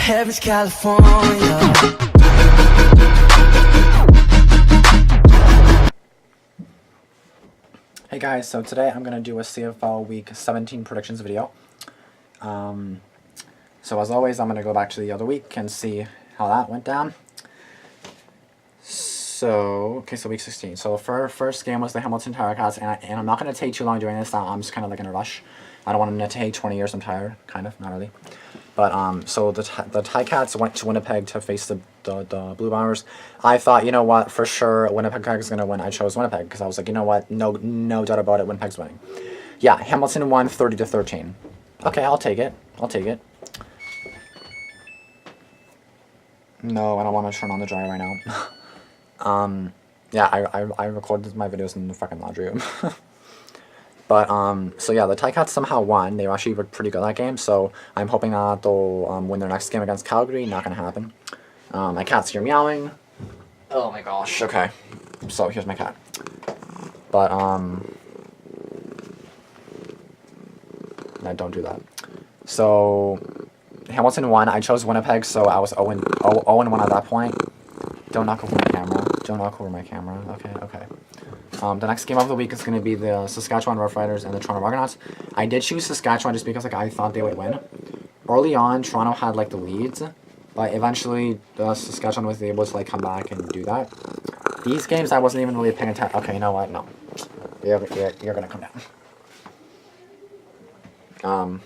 Heaven's California. Hey guys, so today I'm going to do a CFL Week 17 predictions video. So as always, I'm going to go back to the other week and see how that went down. So Week 16. So first game was the Hamilton Ticats, and I'm not going to take too long doing this. I'm just kind of like in a rush. I don't want to take 20 years. I'm tired, kind of, not really. But so the Ticats went to Winnipeg to face the Blue Bombers. I thought, you know what, for sure Winnipeg is going to win. I chose Winnipeg because I was like, you know what, no doubt about it, Winnipeg's winning. Yeah, Hamilton won 30-13. Okay, I'll take it. No, I don't want to turn on the dryer right now. Yeah, I recorded my videos in the fucking laundry room. But, so yeah, the Ticats somehow won. They actually were pretty good that game, so I'm hoping that they'll win their next game against Calgary. Not gonna happen. My cat's here meowing. Oh my gosh, okay. So, here's my cat. But, no, don't do that. So, Hamilton won. I chose Winnipeg, so I was 0-1 at that point. Don't knock over my camera. Don't knock over my camera. Okay. The next game of the week is going to be the Saskatchewan Roughriders and the Toronto Argonauts. I did choose Saskatchewan just because like I thought they would win. Early on, Toronto had like the leads, but eventually Saskatchewan was able to like come back and do that. These games I wasn't even really paying attention. Okay, you know what? No, you're gonna come down.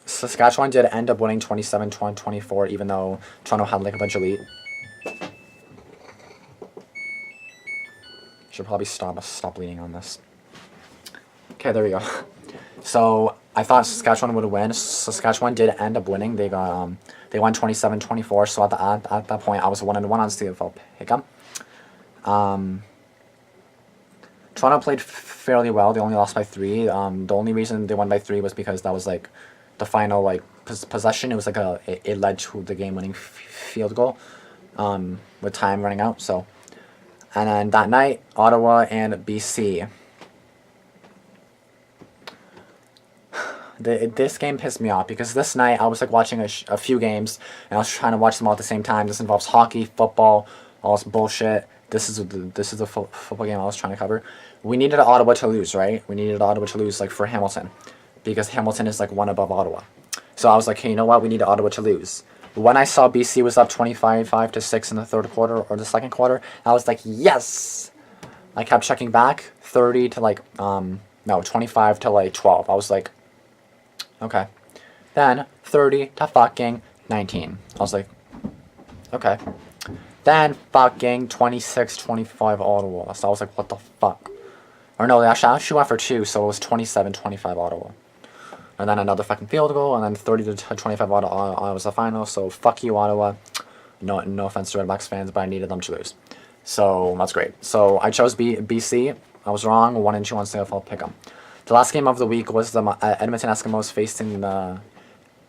Saskatchewan did end up winning 27-24, even though Toronto had like a bunch of lead. Should probably stop leaning on this. Okay, there we go. So I thought Saskatchewan would win. Saskatchewan did end up winning. They got they won 27-24. So at that point, I was 1-1 on CFL Pick'em. Toronto played fairly well. They only lost by 3. The only reason they won by 3 was because that was like the final like possession. It was like it led to the game-winning field goal with time running out. So. And then that night, Ottawa and BC. This game pissed me off because this night I was like watching a few games and I was trying to watch them all at the same time. This involves hockey, football, all this bullshit. This is the football game I was trying to cover. We needed Ottawa to lose, right? We needed Ottawa to lose like for Hamilton because Hamilton is like 1 above Ottawa. So I was like, hey, you know what? We need Ottawa to lose. When I saw BC was up 25-6 in the third quarter or the second quarter, I was like, yes! I kept checking back, 30 to like, no, 25 to like 12. I was like, okay. Then 30 to fucking 19. I was like, okay. Then fucking 26-25 Ottawa. So I was like, what the fuck? Or no, they actually went for 2, so it was 27-25 Ottawa. And then another fucking field goal, and then 30-25 Ottawa was the final. So fuck you, Ottawa. No offense to Redblacks fans, but I needed them to lose. So that's great. So I chose BC. I was wrong. 1-2 on CFL Pick'em. The last game of the week was the Edmonton Eskimos facing the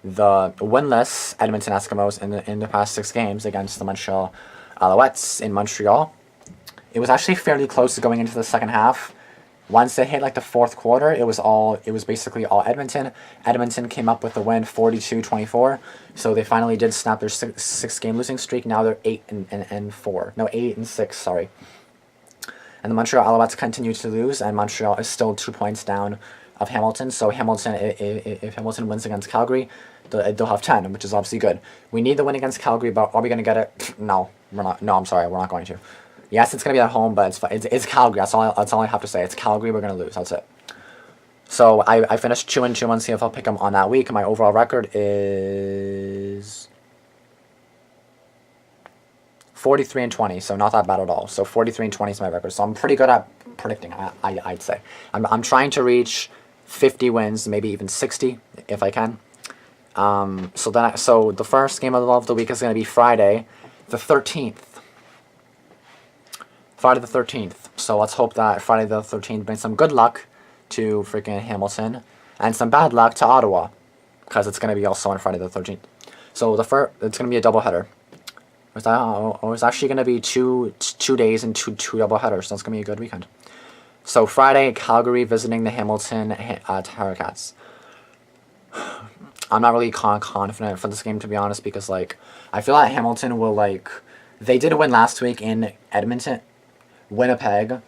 winless Edmonton Eskimos in the past 6 games against the Montreal Alouettes in Montreal. It was actually fairly close to going into the second half. Once they hit like the fourth quarter, it was basically all Edmonton. Edmonton came up with the win 42-24. So they finally did snap their 6-game losing streak. Now they're 8-4. No, 8-6, sorry. And the Montreal Alouettes continue to lose, and Montreal is still 2 points down of Hamilton. So Hamilton, if Hamilton wins against Calgary, they'll have 10, which is obviously good. We need the win against Calgary, but are we going to get it? No, we're not. No, I'm sorry, we're not going to. Yes, it's going to be at home, but it's Calgary. That's all I have to say. It's Calgary. We're going to lose. That's it. So I finished 2-2 on CFL Pick'em on that week. My overall record is 43-20. So not that bad at all. So 43-20 is my record. So I'm pretty good at predicting. I'd say I'm trying to reach 50 wins, maybe even 60 if I can. So the first game of the week is going to be Friday, the 13th. Friday the 13th. So let's hope that Friday the 13th brings some good luck to freaking Hamilton and some bad luck to Ottawa, because it's going to be also on Friday the 13th. So it's going to be a doubleheader. It's actually going to be two days and two doubleheaders. So it's going to be a good weekend. So Friday, Calgary visiting the Hamilton Ticats. I'm not really confident for this game, to be honest, because, like, I feel like Hamilton will, like, they did win last week in Edmonton, Winnipeg,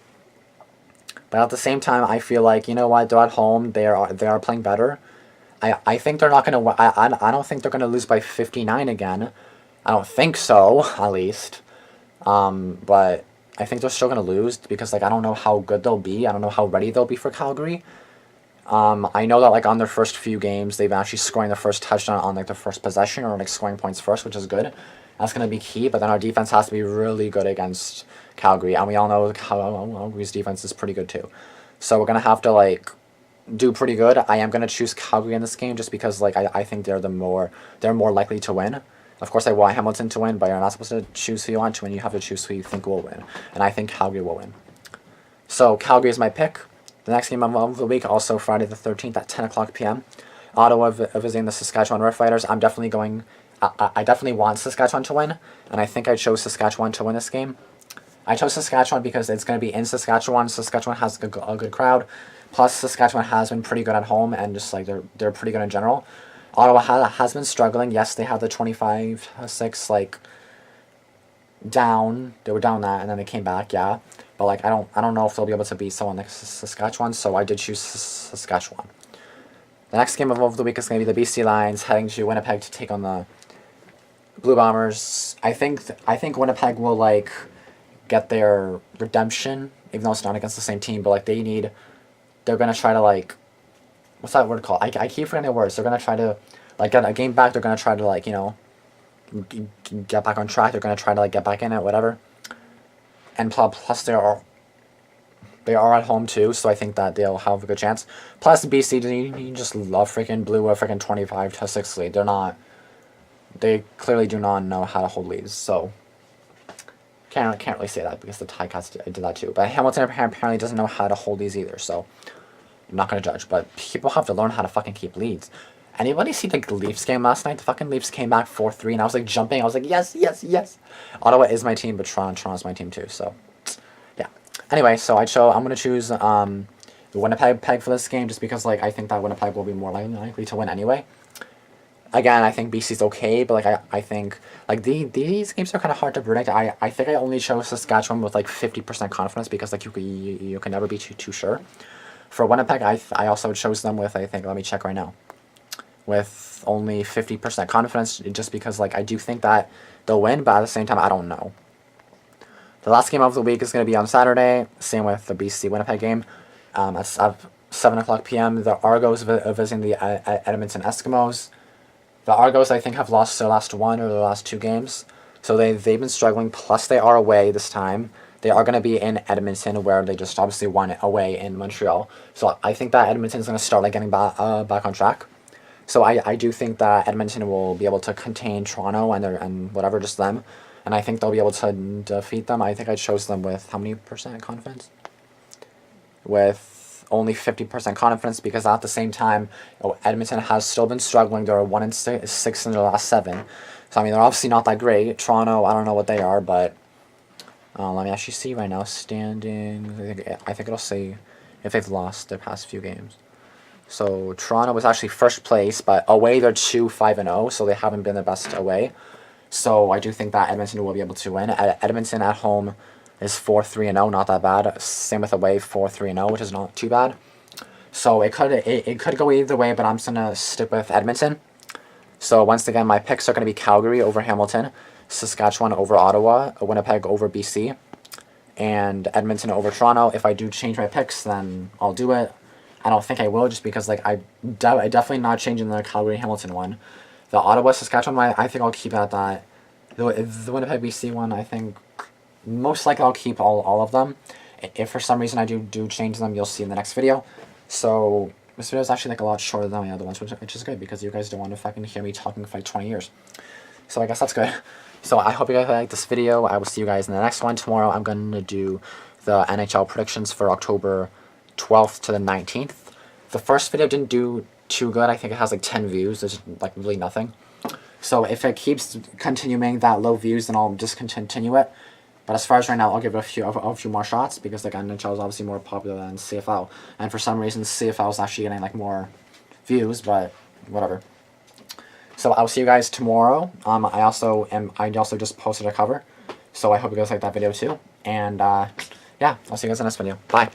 but at the same time, I feel like, you know what, they're at home, they are playing better. I think they're not going to, I don't think they're going to lose by 59 again. I don't think so, at least. But I think they're still going to lose because, like, I don't know how good they'll be. I don't know how ready they'll be for Calgary. I know that, like, on their first few games, they've actually scoring the first touchdown on, like, their first possession, or, like, scoring points first, which is good. That's going to be key, but then our defense has to be really good against Calgary, and we all know Calgary's defense is pretty good, too. So we're going to have to, like, do pretty good. I am going to choose Calgary in this game just because, like, I think they're more likely to win. Of course, I want Hamilton to win, but you're not supposed to choose who you want to win. You have to choose who you think will win, and I think Calgary will win. So Calgary is my pick. The next game of the week, also Friday the 13th at 10 o'clock p.m. Ottawa visiting the Saskatchewan Roughriders. I'm definitely going. I definitely want Saskatchewan to win, and I think I chose Saskatchewan to win this game. I chose Saskatchewan because it's going to be in Saskatchewan. Saskatchewan has a good crowd. Plus, Saskatchewan has been pretty good at home, and just, like, they're pretty good in general. Ottawa has been struggling. Yes, they had the 25-6, like, down. They were down that, and then they came back, yeah. But, like, I don't know if they'll be able to beat someone like Saskatchewan, so I did choose Saskatchewan. The next game of the week is going to be the BC Lions heading to Winnipeg to take on the Blue Bombers. I think Winnipeg will, like, get their redemption, even though it's not against the same team, but, like, they're going to try to, like, what's that word called? I keep forgetting the words. They're going to try to, like, get a game back. They're going to try to, like, you know, get back on track. They're going to try to, like, get back in it, whatever. And plus they are at home too, so I think that they'll have a good chance. Plus BC, you just love freaking blew a freaking 25-6 lead. They clearly do not know how to hold leads, so can't really say that because the Ticats did that too. But Hamilton apparently doesn't know how to hold these either, so I'm not gonna judge. But people have to learn how to fucking keep leads. Anybody see the Leafs game last night? The fucking Leafs came back 4-3, and I was, like, jumping. I was like, yes, yes, yes. Ottawa is my team, but Toronto's my team too, so yeah. Anyway, so I'm going to choose the Winnipeg for this game just because, like, I think that Winnipeg will be more likely to win anyway. Again, I think BC's okay, but, like, I think, like, these games are kind of hard to predict. I think I only chose Saskatchewan with, like, 50% confidence because, like, you can never be too sure. For Winnipeg, I also chose them with, I think, let me check right now, with only 50% confidence, just because, like, I do think that they'll win, but at the same time, I don't know. The last game of the week is going to be on Saturday, same with the BC-Winnipeg game, at 7 o'clock p.m. The Argos visiting the Edmonton Eskimos. The Argos, I think, have lost their last one or their last two games, so they've been struggling, plus they are away this time. They are going to be in Edmonton, where they just obviously won away in Montreal. So I think that Edmonton's going to start, like, getting back on track. So I do think that Edmonton will be able to contain Toronto and whatever, just them. And I think they'll be able to defeat them. I think I chose them with how many percent confidence? With only 50% confidence, because at the same time, Edmonton has still been struggling. They're 1-6 in their last 7. So, I mean, they're obviously not that great. Toronto, I don't know what they are, but let me actually see right now. Standings. I think it'll say if they've lost their past few games. So Toronto was actually first place, but away they're 2-5-0, so they haven't been the best away. So I do think that Edmonton will be able to win. Edmonton at home is 4-3-0, not that bad. Same with away, 4-3-0, which is not too bad. So it could go either way, but I'm just gonna stick with Edmonton. So once again, my picks are gonna be Calgary over Hamilton, Saskatchewan over Ottawa, Winnipeg over BC, and Edmonton over Toronto. If I do change my picks, then I'll do it. I don't think I will, just because, like, I definitely not changing the Calgary Hamilton one. The Ottawa Saskatchewan one, I think I'll keep at that. The Winnipeg BC one, I think most likely I'll keep all of them. If for some reason I do change them, you'll see in the next video. So this video is actually, like, a lot shorter than the other ones, which is good because you guys don't want to fucking hear me talking for like 20 years. So I guess that's good. So I hope you guys liked this video. I will see you guys in the next one. Tomorrow I'm going to do the NHL predictions for October 12th to the 19th. The first video didn't do too good. I think it has like 10 views. There's, like, really nothing. So if it keeps continuing that low views, then I'll just continue it. But as far as right now, I'll give it a few more shots because, like, NHL is obviously more popular than CFL. And for some reason, CFL is actually getting, like, more views, but whatever. So I'll see you guys tomorrow. I also just posted a cover, so I hope you guys like that video too. And yeah, I'll see you guys in the next video. Bye.